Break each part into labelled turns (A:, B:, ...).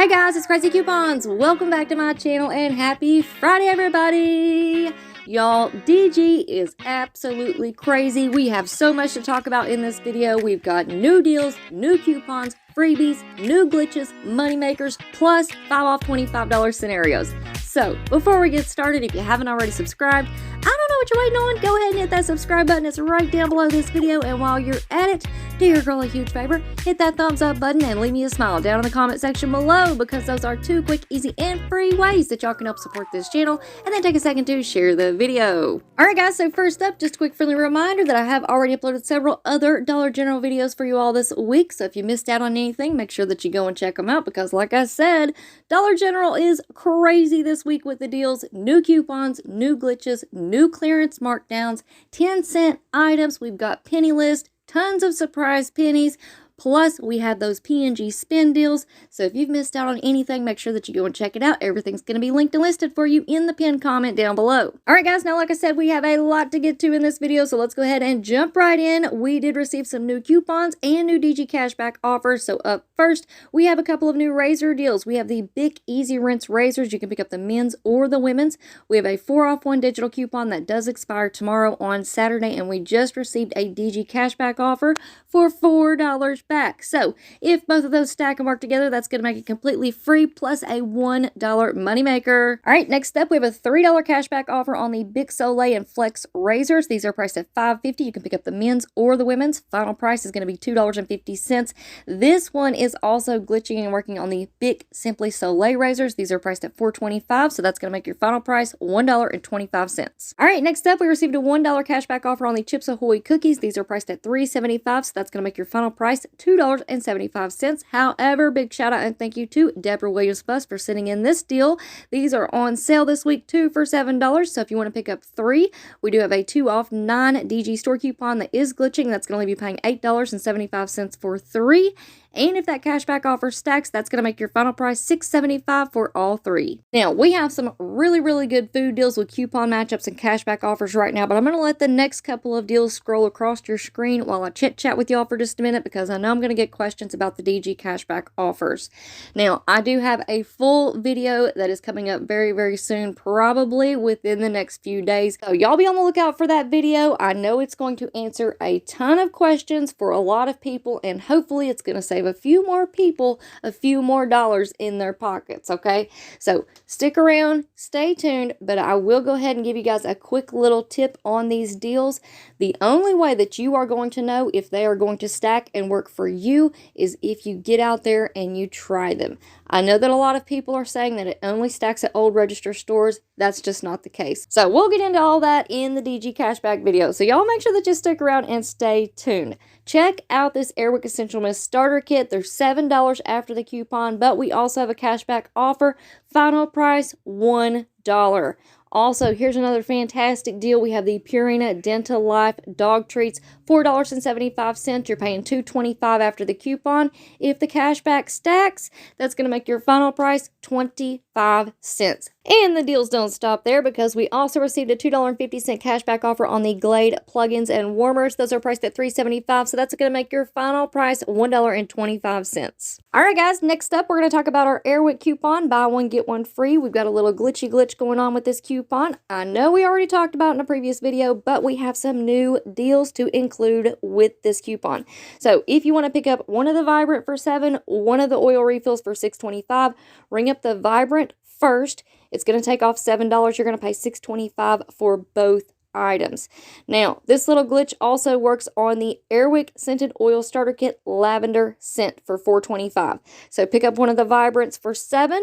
A: Hey guys, it's Craz-E Coupons. Welcome back to my channel and happy Friday, everybody. Y'all, DG is absolutely crazy. We have so much to talk about in this video. We've got new deals, new coupons, freebies, new glitches, money makers, plus 5 off $25 scenarios. So before we get started, if you haven't already subscribed, I don't know what you're waiting on. Go ahead and hit that subscribe button. It's right down below this video. And while you're at it, do your girl a huge favor. Hit that thumbs up button and leave me a smile down in the comment section below, because those are 2 quick, easy, and free ways that y'all can help support this channel. And then take a second to share the video. Alright guys, so first up, just a quick friendly reminder that I have already uploaded several other Dollar General videos for you all this week. So if you missed out on anything, make sure that you go and check them out, because like I said, Dollar General is crazy this week with the deals, new coupons, new glitches, new clearance markdowns, 10-cent items. We've got penny list, tons of surprise pennies. Plus, we have those PNG spin deals. So if you've missed out on anything, make sure that you go and check it out. Everything's going to be linked and listed for you in the pinned comment down below. Alright guys, now like I said, we have a lot to get to in this video, so let's go ahead and jump right in. We did receive some new coupons and new DG cashback offers. So up first, we have a couple of new razor deals. We have the Bic Easy Rinse razors. You can pick up the men's or the women's. We have a 4 off 1 digital coupon that does expire tomorrow on Saturday, and we just received a DG cashback offer for $4 back. So if both of those stack and work together, that's going to make it completely free, plus a $1 moneymaker. All right, next up, we have a $3 cashback offer on the Bic Soleil and Flex razors. These are priced at $5.50. You can pick up the men's or the women's. Final price is going to be $2.50. This one is also glitching and working on the Bic Simply Soleil razors. These are priced at $4.25, so that's going to make your final price $1.25. All right, next up, we received a $1 cashback offer on the Chips Ahoy cookies. These are priced at $3.75, so that's going to make your final price $2.75. However, big shout out and thank you to Deborah Williams-Fuss for sending in this deal. These are on sale this week too for $7. So if you want to pick up 3, we do have a 2 off 9 DG store coupon that is glitching. That's going to only be paying $8.75 for 3. And if that cashback offer stacks, that's going to make your final price $6.75 for all 3. Now, we have some really good food deals with coupon matchups and cashback offers right now, but I'm going to let the next couple of deals scroll across your screen while I chit-chat with y'all for just a minute, because I know I'm going to get questions about the DG cashback offers. Now, I do have a full video that is coming up very soon, probably within the next few days. So y'all be on the lookout for that video. I know it's going to answer a ton of questions for a lot of people, and hopefully it's going to save a few more people a few more dollars in their pockets, okay? So stick around, stay tuned, but I will go ahead and give you guys a quick little tip on these deals. The only way that you are going to know if they are going to stack and work for you is if you get out there and you try them. I know that a lot of people are saying that it only stacks at old register stores. That's just not the case. So we'll get into all that in the DG cashback video. So y'all make sure that you stick around and stay tuned. Check out this Airwick Essential Mist Starter Kit. They're $7 after the coupon, but we also have a cashback offer. Final price, $1. Also, here's another fantastic deal. We have the Purina Dental Life dog treats, $4.75. You're paying $2.25 after the coupon. If the cashback stacks, that's going to make your final price 25 cents. And the deals don't stop there, because we also received a $2.50 cashback offer on the Glade plugins and warmers. Those are priced at $3.75, so that's going to make your final price $1.25. All right, guys, next up, we're going to talk about our Airwick coupon, buy one, get one free. We've got a little glitch going on with this coupon. I know we already talked about in a previous video, but we have some new deals to include with this coupon. So if you want to pick up one of the Vibrant for $7, one of the oil refills for $6.25, ring up the Vibrant first. It's going to take off $7. You're going to pay $6.25 for both items. Now, this little glitch also works on the Airwick Scented Oil Starter Kit Lavender Scent for $4.25. So pick up one of the Vibrants for $7,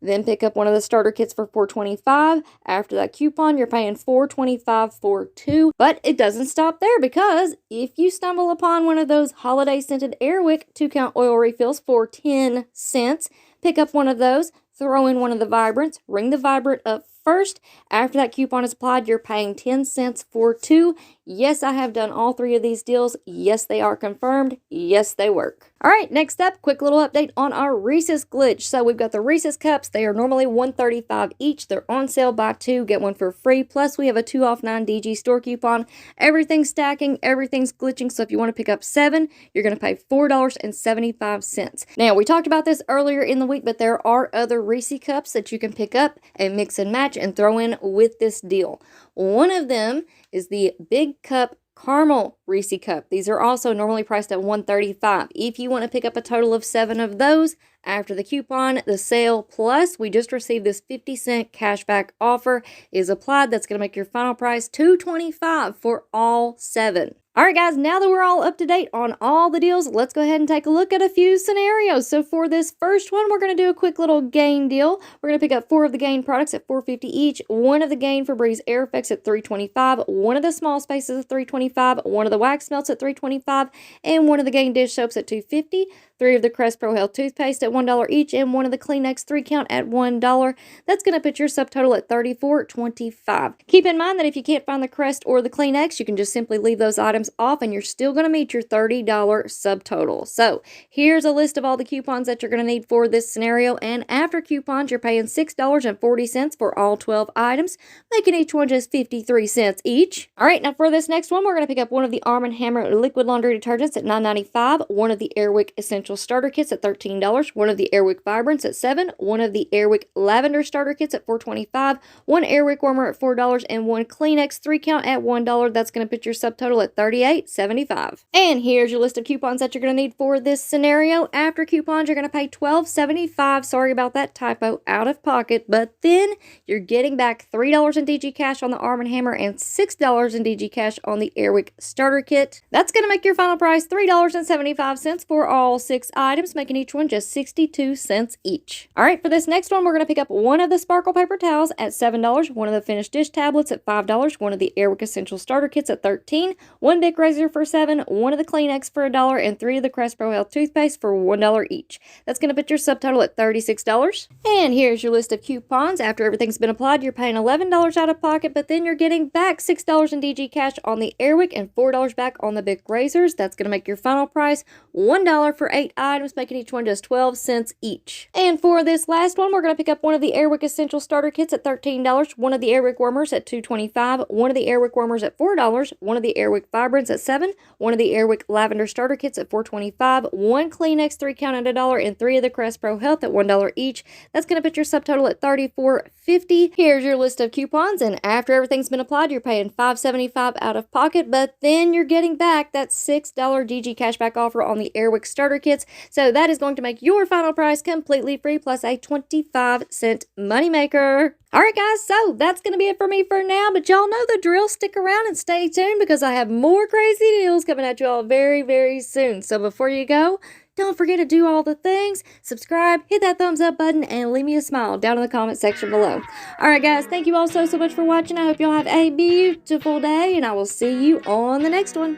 A: then pick up one of the starter kits for $4.25. After that coupon, you're paying $4.25 for 2. But it doesn't stop there, because if you stumble upon one of those holiday scented Airwick 2-count oil refills for 10 cents, pick up one of those, throw in one of the Vibrants, ring the Vibrant up first. After that coupon is applied, you're paying 10 cents for 2. Yes, I have done all 3 of these deals. Yes, they are confirmed. Yes, they work. All right, next up, quick little update on our Reese's glitch. So we've got the Reese's cups. They are normally $1.35 each. They're on sale, buy 2, get 1 for free. Plus, we have a 2 off 9 DG store coupon. Everything's stacking, everything's glitching. So if you want to pick up 7, you're going to pay $4.75. Now, we talked about this earlier in the week, but there are other Reese cups that you can pick up and mix and match and throw in with this deal. One of them is the Big Cup Caramel Reese Cup. These are also normally priced at $1.35. If you want to pick up a total of 7 of those, after the coupon, the sale, plus we just received this 50-cent cashback offer is applied. That's going to make your final price $2.25 for all 7. All right, guys, now that we're all up to date on all the deals, let's go ahead and take a look at a few scenarios. So for this first one, we're going to do a quick little Gain deal. We're going to pick up 4 of the Gain products at $4.50 each, 1 of the Gain Febreze Air Effects at $3.25, 1 of the Small Spaces at $3.25, 1 of the Wax Melts at $3.25, and 1 of the Gain Dish Soaps at $2.50, 3 of the Crest Pro Health Toothpaste at $1 each, and 1 of the Kleenex 3-count at $1. That's going to put your subtotal at $34.25. Keep in mind that if you can't find the Crest or the Kleenex, you can just simply leave those items off and you're still going to meet your $30 subtotal. So here's a list of all the coupons that you're going to need for this scenario, and after coupons, you're paying $6.40 for all 12 items, making each one just 53 cents each. All right, now for this next one, we're going to pick up 1 of the Arm & Hammer liquid laundry detergents at $9.95, 1 of the Airwick Essential Starter Kits at $13, 1 of the Airwick Vibrants at $7, 1 of the Airwick Lavender Starter Kits at $4.25, 1 Airwick Warmer at $4, and 1 Kleenex 3-count at $1. That's going to put your subtotal at $38.75. And here's your list of coupons that you're going to need for this scenario. After coupons, you're going to pay $12.75. Sorry about that typo, out of pocket, but then you're getting back $3 in DG cash on the Arm & Hammer and $6 in DG cash on the Airwick Starter Kit. That's going to make your final price $3.75 for all 6 items, making each one just 62 cents each. All right, for this next one, we're going to pick up 1 of the Sparkle Paper Towels at $7, 1 of the Finished Dish Tablets at $5, 1 of the Airwick Essential Starter Kits at $13, 1 Bic Razor for $7, 1 of the Kleenex for $1, and 3 of the Crest Pro Health Toothpaste for $1 each. That's going to put your subtotal at $36. And here's your list of coupons. After everything's been applied, you're paying $11 out of pocket, but then you're getting back $6 in DG cash on the Airwick and $4 back on the Bic Razors. That's going to make your final price $1 for 8 items, making each one just 12 cents each. And for this last one, we're going to pick up 1 of the Airwick Essential Starter Kits at $13, 1 of the Airwick Warmers at $2.25, 1 of the Airwick Warmers at $4, 1 of the Airwick Vibrants at $7, 1 of the Airwick Lavender Starter Kits at $4.25, 1 Kleenex 3-count at $1, and 3 of the Crest Pro Health at $1 each. That's going to put your subtotal at $34.50. Here's your list of coupons, and after everything's been applied, you're paying $5.75 out of pocket, but then you're getting back that $6 DG cashback offer on the Airwick Starter Kits. So that is going to make your final price completely free, plus a 25-cent moneymaker. All right, guys, so that's going to be it for me for now, but y'all know the drill. Stick around and stay tuned because I have more crazy deals coming at you all very, very soon. So before you go, don't forget to do all the things. Subscribe, hit that thumbs up button, and leave me a smile down in the comment section below. All right, guys, thank you all so much for watching. I hope y'all have a beautiful day, and I will see you on the next one.